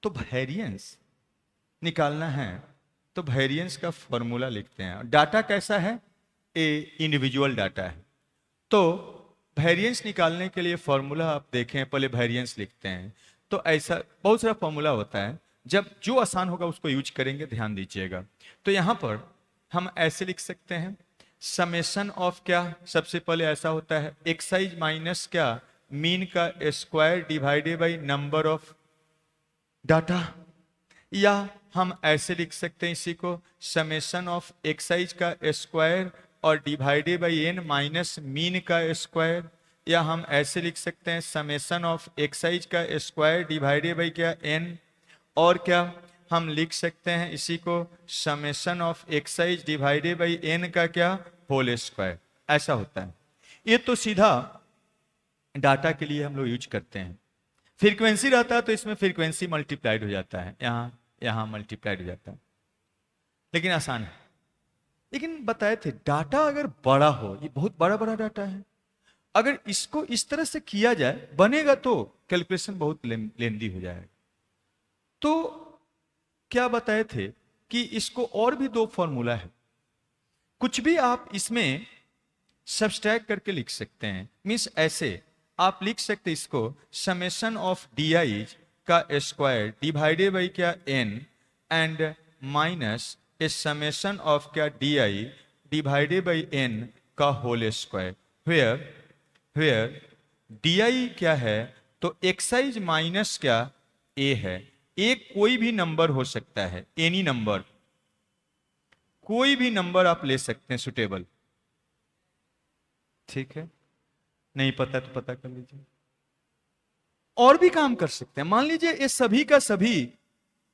तो वेरिएंस निकालना है, तो वेरिएंस का फॉर्मूला लिखते हैं। डाटा कैसा है, ए इंडिविजुअल डाटा है, तो वेरिएंस निकालने के लिए फॉर्मूला आप देखें, पहले वेरिएंस लिखते हैं, तो ऐसा बहुत सारा फॉर्मूला होता है, जब जो आसान होगा उसको यूज करेंगे, ध्यान दीजिएगा। तो यहां पर हम ऐसे लिख सकते हैं, समेशन ऑफ क्या, सबसे पहले ऐसा होता है एक्साइज माइनस क्या, मीन का square divided by number of data, या हम ऐसे लिख सकते हैं इसी को, समेशन ऑफ एक्साइज का स्क्वायर और divided by n minus mean का स्क्वायर, या हम ऐसे लिख सकते हैं समेशन ऑफ एक्साइज का स्क्वायर डिवाइडेड बाई क्या एन, और क्या हम लिख सकते हैं इसी को summation of x i divided by n का क्या होल स्क्वायर, ऐसा होता है। ये तो सीधा डाटा के लिए हम लोग यूज करते हैं। फ्रीक्वेंसी रहता है तो इसमें फ्रीक्वेंसी मल्टीप्लाइड हो जाता है, यहां मल्टीप्लाइड हो जाता है, लेकिन आसान है। लेकिन बताए थे डाटा अगर बड़ा हो, ये बहुत बड़ा बड़ा डाटा है, अगर इसको इस तरह से किया जाए बनेगा तो कैलकुलेशन बहुत लेंदी हो जाएगा। तो क्या बताए थे कि इसको और भी दो फॉर्मूला है, कुछ भी आप इसमें सब्सट्रैक्ट करके लिख सकते हैं। मीन्स ऐसे आप लिख सकते इसको समेशन ऑफ डी आई का स्क्वायर डिवाइडेड बाई क्या n and minus a summation of क्या d i divided by n का whole square, where d i क्या है, तो एक्साइज माइनस क्या ए है, एक कोई भी नंबर हो सकता है, एनी नंबर, कोई भी नंबर आप ले सकते हैं सुटेबल, ठीक है, नहीं पता तो पता कर लीजिए। और भी काम कर सकते हैं, मान लीजिए ये सभी का सभी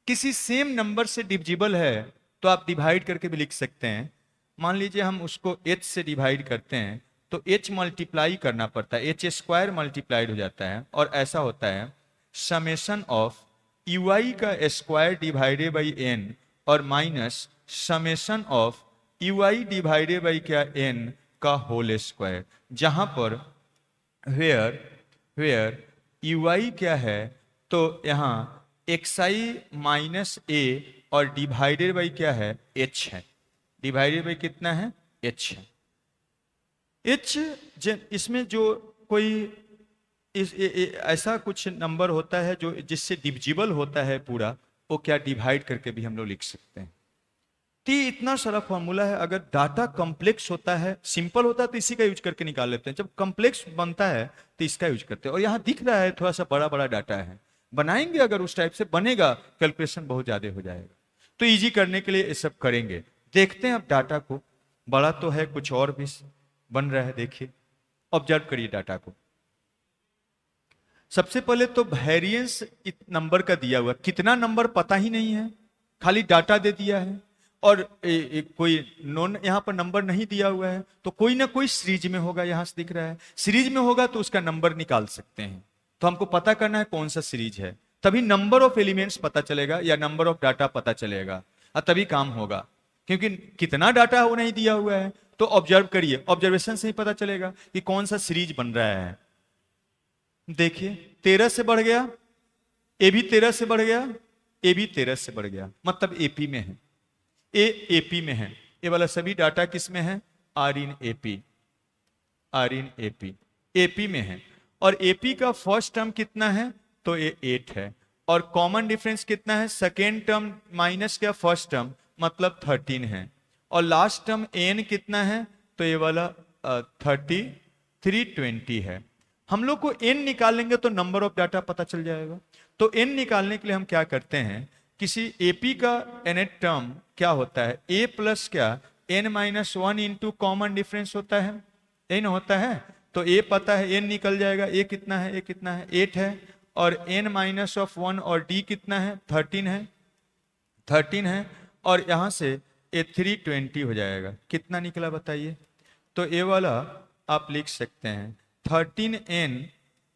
किसी सेम नंबर से डिविजिबल है, तो आप डिवाइड करके भी लिख सकते हैं। मान लीजिए हम उसको h से डिवाइड करते हैं तो h मल्टीप्लाई करना पड़ता है, h स्क्वायर मल्टीप्लाइड हो जाता है, और ऐसा होता है समेशन ऑफ यू आई का स्क्वायर डिवाइडेड बाई एन और minus summation of you I divided by क्या एन का होल स्क्वायर, जहां पर वेयर यू आई क्या है, तो यहां एक्स आई माइनस ए और डिवाइडेड बाई क्या है एच है, डिवाइडेड बाई कितना है एच है। एच इसमें जो कोई ऐसा कुछ नंबर होता है जो जिससे डिविजिबल होता है पूरा, वो क्या डिवाइड करके भी हम लोग लिख सकते हैं। तो इतना सारा फॉर्मूला है। अगर डाटा कॉम्प्लेक्स होता है, सिंपल होता है तो इसी का यूज करके निकाल लेते हैं, जब कॉम्प्लेक्स बनता है तो इसका यूज करते हैं। और यहाँ दिख रहा है थोड़ा सा बड़ा बड़ा डाटा है, बनाएंगे अगर उस टाइप से बनेगा कैलकुलेशन बहुत ज्यादा हो जाएगा, तो इजी करने के लिए ये सब करेंगे। देखते हैं अब डाटा को, बड़ा तो है कुछ और भी बन रहा है, देखिए ऑब्जर्व करिए डाटा को। सबसे पहले तो वेरिएंस नंबर का दिया हुआ, कितना नंबर पता ही नहीं है, खाली डाटा दे दिया है, और कोई नॉन यहाँ पर नंबर नहीं दिया हुआ है, तो कोई ना कोई सीरीज में होगा, यहां से दिख रहा है सीरीज में होगा तो उसका नंबर निकाल सकते हैं। तो हमको पता करना है कौन सा सीरीज है, तभी नंबर ऑफ एलिमेंट्स पता चलेगा या नंबर ऑफ डाटा पता चलेगा, और तभी काम होगा। क्योंकि कितना डाटा है वो नहीं दिया हुआ है, तो ऑब्जर्व करिए, ऑब्जर्वेशन से ही पता चलेगा कि कौन सा सीरीज बन रहा है। देखिए 13 से बढ़ गया, ए भी 13 से बढ़ गया, ए भी 13 से बढ़ गया, मतलब एपी में है, ए एपी में है, ये वाला सभी डाटा किस में है are in AP, are in AP, AP में है। और एपी का फर्स्ट टर्म कितना है, तो ये 8 है। और कॉमन डिफरेंस कितना है, सेकेंड टर्म माइनस क्या फर्स्ट टर्म, मतलब 13 है। और लास्ट टर्म एन कितना है, तो ये वाला 320 है। हम लोग को एन निकालेंगे तो नंबर ऑफ डाटा पता चल जाएगा। तो एन निकालने के लिए हम क्या करते हैं, किसी एपी का nth टर्म क्या होता है, ए प्लस क्या n-1 इंटू कॉमन डिफरेंस होता है, n होता है। तो ए पता है, n निकल जाएगा, ए कितना है, ए कितना है 8 है। और n-1 और d कितना है 13 है, 13 है। और यहाँ से ए 320 हो जाएगा। कितना निकला बताइए, तो ये वाला आप लिख सकते हैं 13n,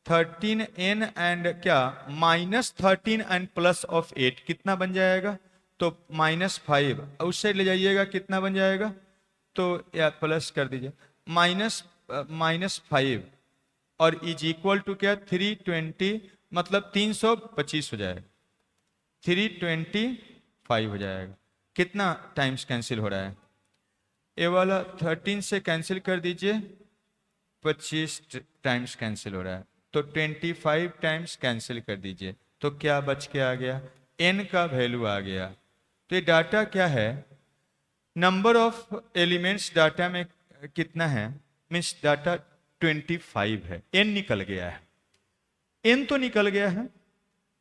13n एंड क्या -13 एंड प्लस ऑफ 8 कितना बन जाएगा, तो -5। उस साइड ले जाइएगा, कितना बन जाएगा, तो या प्लस कर दीजिए -5 और इज इक्वल टू क्या 320, मतलब 325 हो जाएगा, 325 हो जाएगा। कितना टाइम्स कैंसिल हो रहा है, ये वाला 13 से कैंसिल कर दीजिए, 25 टाइम्स कैंसिल हो रहा है, तो 25 टाइम्स कैंसिल कर दीजिए, तो क्या बच के आ गया, n का वैल्यू आ गया। तो ये डाटा क्या है, नंबर ऑफ एलिमेंट्स डाटा में कितना है, मीन्स डाटा 25 है, n निकल गया है, n तो निकल गया है।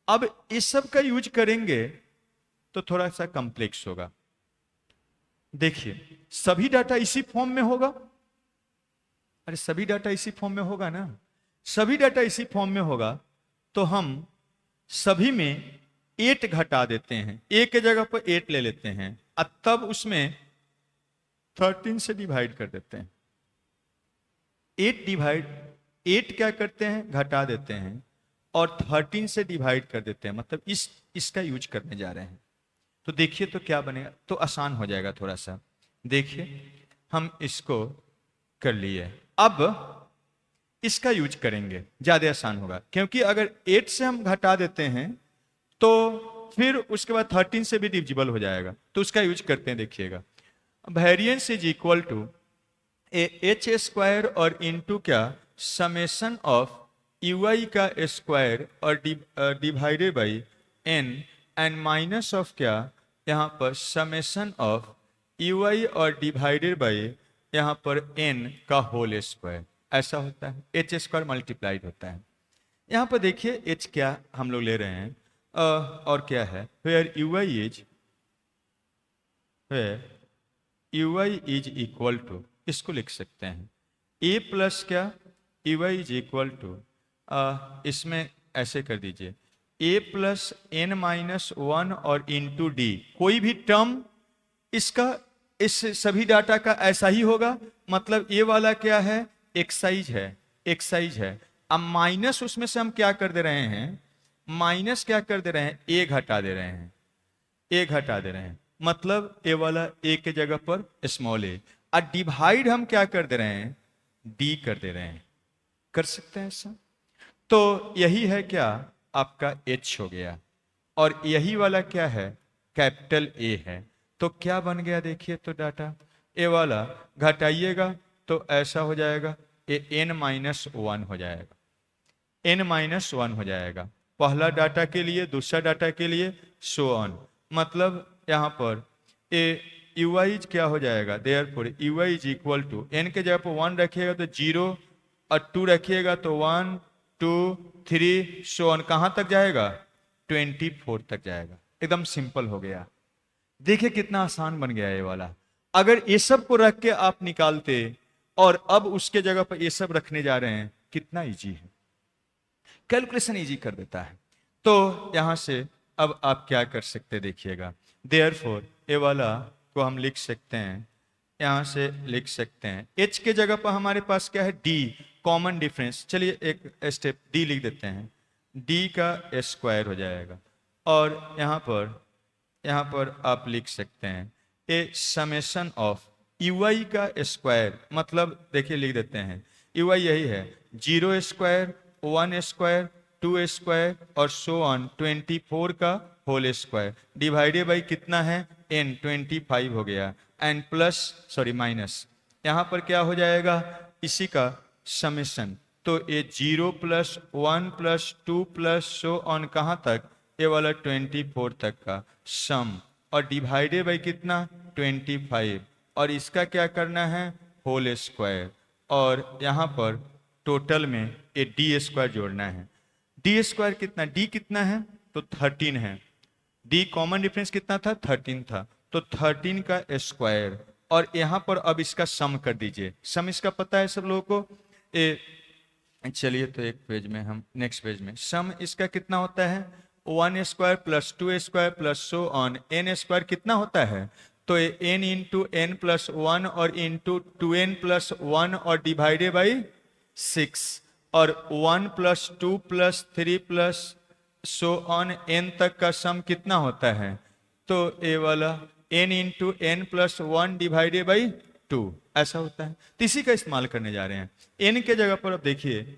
अब इस सब का यूज करेंगे तो थोड़ा सा कॉम्प्लेक्स होगा। देखिए सभी डाटा इसी फॉर्म में होगा, अरे सभी डाटा इसी फॉर्म में होगा ना, सभी डाटा इसी फॉर्म में होगा तो हम सभी में 8 घटा देते हैं, ए के जगह पर 8 ले लेते हैं, और तब उसमें 13 से डिवाइड कर देते हैं। 8 क्या करते हैं, घटा देते हैं, और 13 से डिवाइड कर देते हैं, मतलब इसका यूज करने जा रहे हैं। तो देखिए तो क्या बनेगा, तो आसान हो जाएगा थोड़ा सा। देखिए हम इसको कर लिए, अब इसका यूज करेंगे, ज्यादा आसान होगा, क्योंकि अगर 8 से हम घटा देते हैं तो फिर उसके बाद 13 से भी डिविजिबल हो जाएगा, तो उसका यूज करते हैं। देखिएगा variance is equal to h square और इंटू क्या समेशन ऑफ ui का स्क्वायर और divided by n and minus of क्या यहाँ पर समेशन ऑफ ui और डिवाइडेड बाई यहाँ पर n का होल स्क्वायर, ऐसा होता है, एच स्क्वायर मल्टीप्लाइड होता है। यहाँ पर देखिए h क्या हम लोग ले रहे हैं, और क्या है, where ui is equal to, इसको लिख सकते हैं a प्लस क्या ui इज इक्वल टू, इसमें ऐसे कर दीजिए a प्लस n-1 और इंटू डी, कोई भी टर्म इसका इस सभी डाटा का ऐसा ही होगा, मतलब ये वाला क्या है एक्साइज है, एक्साइज है। अब माइनस उसमें से हम क्या कर दे रहे हैं, माइनस क्या कर दे रहे हैं, ए घटा दे रहे हैं, ए घटा दे रहे हैं, मतलब ए वाला ए के जगह पर स्मॉल ए, और डिवाइड हम क्या कर दे रहे हैं, डी कर दे रहे हैं। कर सकते हैं ऐसा, तो यही है क्या आपका एच हो गया, और यही वाला क्या है कैपिटल ए है। तो क्या बन गया देखिए, तो डाटा ए वाला घटाइएगा तो ऐसा हो जाएगा, ए n-1 हो जाएगा, n-1 हो जाएगा, पहला डाटा के लिए, दूसरा डाटा के लिए, सो ऑन। मतलब यहाँ पर ए ui क्या हो जाएगा, therefore ui is equal to n के जगह पर 1 रखिएगा तो 0 और 2 रखिएगा तो 1 2 3 सो ऑन, कहाँ तक जाएगा 24 तक जाएगा। एकदम सिंपल हो गया, देखिए कितना आसान बन गया ये वाला। अगर ये सब को रख के आप निकालते और अब उसके जगह पर ये सब रखने जा रहे हैं, कितना इजी है, कैलकुलेशन इजी कर देता है। तो यहां से अब आप क्या कर सकते देखिएगा, देयरफॉर ये वाला को हम लिख सकते हैं, यहां से लिख सकते हैं h के जगह पर हमारे पास क्या है d कॉमन डिफरेंस, चलिए एक स्टेप d लिख देते हैं, d का स्क्वायर हो जाएगा, और यहाँ पर आप लिख सकते हैं ए समेशन ऑफ ui का स्क्वायर, मतलब देखिए लिख देते हैं ui यही है 0 स्क्वायर 1 स्क्वायर 2 स्क्वायर और सो ऑन 24 का होल स्क्वायर, डिवाइडेड बाई कितना है n 25 हो गया, एंड प्लस सॉरी माइनस यहाँ पर क्या हो जाएगा, इसी का समेशन। तो ये 0 + 1 + 2 + सो ऑन कहाँ तक, ये वाला 24 तक का सम, और डिवाइडेड बाई कितना 25, और इसका क्या करना है होल स्क्वायर, और यहाँ पर टोटल में ये डी स्क्वायर जोड़ना है। डी स्क्वायर कितना, डी कितना है तो 13 है, डी कॉमन डिफरेंस कितना था 13 था, तो 13 का स्क्वायर, और यहाँ पर अब इसका सम कर दीजिए। सम इसका पता है सब लोगों को, चलिए तो एक पेज में हम नेक्स्ट पेज में, सम इसका कितना होता है 1 square + 2 square + so on n square कितना होता है, तो ये n इंटू n + 1 और इंटू 2n + 1 और डिवाइडेड बाई 6, और 1 + 2 + 3 + सो ऑन n तक का सम कितना होता है, तो ये वाला n into n + 1 divided by 2 ऐसा होता है। तो इसी का इस्तेमाल करने जा रहे हैं। n के जगह पर अब देखिए,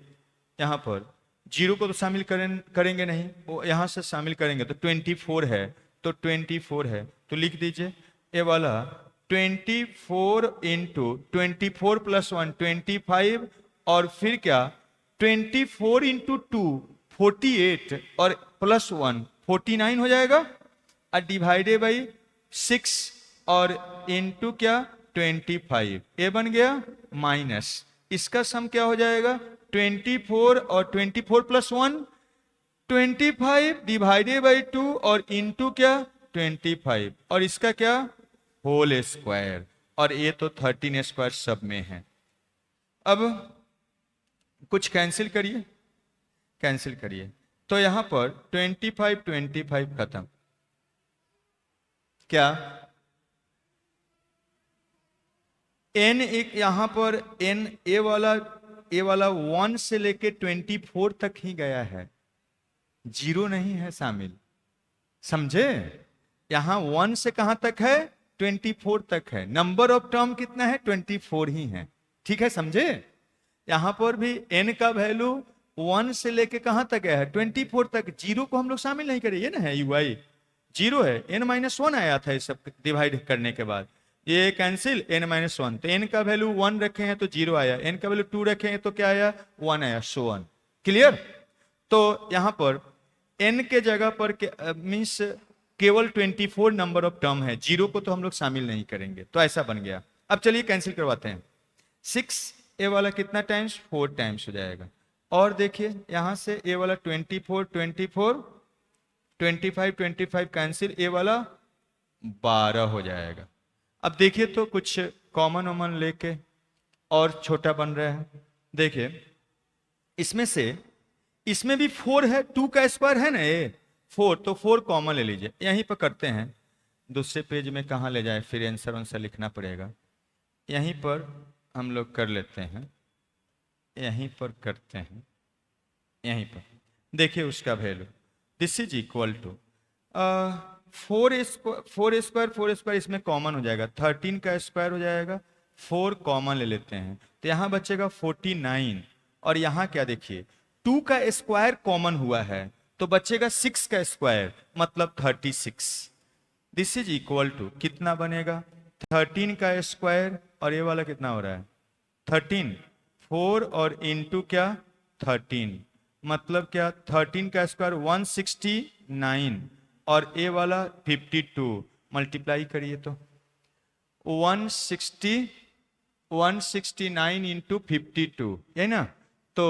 यहाँ पर 0 को तो शामिल करेंगे नहीं, वो यहाँ से शामिल करेंगे तो 24 है, तो 24 है तो लिख दीजिए ये वाला 24 इंटू 24 + 1 25, और फिर क्या 24 इंटू 2 48, और +1 49 हो जाएगा, और डिवाइडेड बाई 6 और इंटू क्या 25, ये बन गया माइनस, इसका सम क्या हो जाएगा 24, और 24 + 1 25 डिवाइडेड बाई 2 और इंटू क्या 25, और इसका क्या होल स्क्वायर, और ये तो 13 स्क्वायर सब में है। अब कुछ कैंसिल करिए, कैंसिल करिए, तो यहां पर 25 खत्म, क्या n एक यहां पर n ए वाला 1 से लेके 24 तक ही गया है, 0 नहीं है शामिल, समझे। यहां 1 से कहां तक है 24 तक है, नंबर ऑफ टर्म कितना है 24 ही है, ठीक है समझे। यहां पर भी n का वैल्यू 1 से लेके कहां तक गया है 24 तक, 0 को हम लोग शामिल नहीं करें, ये ना है ui 0 है, n-1 आया था ये सब डिवाइड करने के बाद, ये कैंसिल n-1, तो n का वैल्यू 1 रखे हैं तो 0 आया, n का वैल्यू 2 रखे हैं तो क्या आया 1 आया, सो ऑन, क्लियर। तो यहां पर n के जगह पर मीन्स केवल 24 नंबर ऑफ टर्म है, 0 को तो हम लोग शामिल नहीं करेंगे, तो ऐसा बन गया। अब चलिए कैंसिल करवाते हैं, 6 ए वाला कितना टाइम्स 4 टाइम्स हो जाएगा, और देखिए यहां से ए वाला 24 24 25 कैंसिल, ए वाला 12 हो जाएगा। अब देखिए तो कुछ कॉमन वॉमन लेके और छोटा बन रहा है, देखिए इसमें से इसमें भी 4 है, 2 का स्क्वायर है ना ये 4, तो 4 कॉमन ले लीजिए, यहीं पर करते हैं, दूसरे पेज में कहाँ ले जाए फिर आंसर आंसर लिखना पड़ेगा, यहीं पर हम लोग कर लेते हैं, यहीं पर करते हैं, यहीं पर देखिए उसका value, this is equal to 4 square इसमें कॉमन हो जाएगा, 13 का स्क्वायर हो जाएगा, 4 कॉमन ले लेते हैं तो यहां बचेगा 49, और यहां क्या देखिए 2 का स्क्वायर कॉमन हुआ है तो बचेगा 6 का स्क्वायर मतलब 36, दिस इज इक्वल टू कितना बनेगा 13 का स्क्वायर, और ये वाला कितना हो रहा है 13, 4 और इंटू क्या 13, मतलब क्या 13 का स्क्वायर 169, और ए वाला 52, मल्टीप्लाई करिए तो 169 इंटू 52, है ना, तो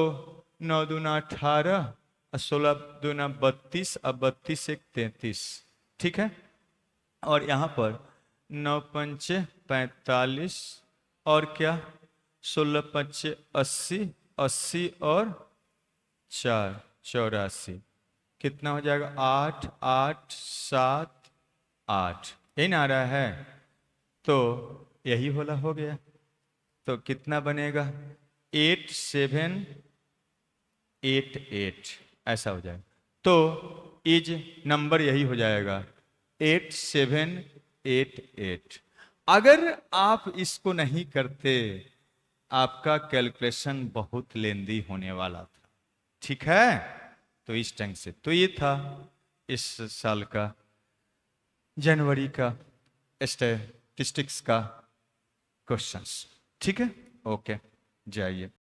9 दूना 18, 16 दूना 32, अब 32 एक 33, ठीक है, और यहाँ पर 9 पंचे 45, और क्या 16 पंचे 80, 80 और 4 84, कितना हो जाएगा 8 8 7 8, यही ना आ रहा है, तो यही वाला हो गया, तो कितना बनेगा 8 7 8 8 ऐसा हो जाएगा, तो इज नंबर यही हो जाएगा 8 7 8 8। अगर आप इसको नहीं करते आपका कैलकुलेशन बहुत लेंदी होने वाला था, ठीक है, तो इस ढंग से, तो ये था इस साल का जनवरी का स्टैटिस्टिक्स का क्वेश्चंस, ठीक है, ओके, जाइए।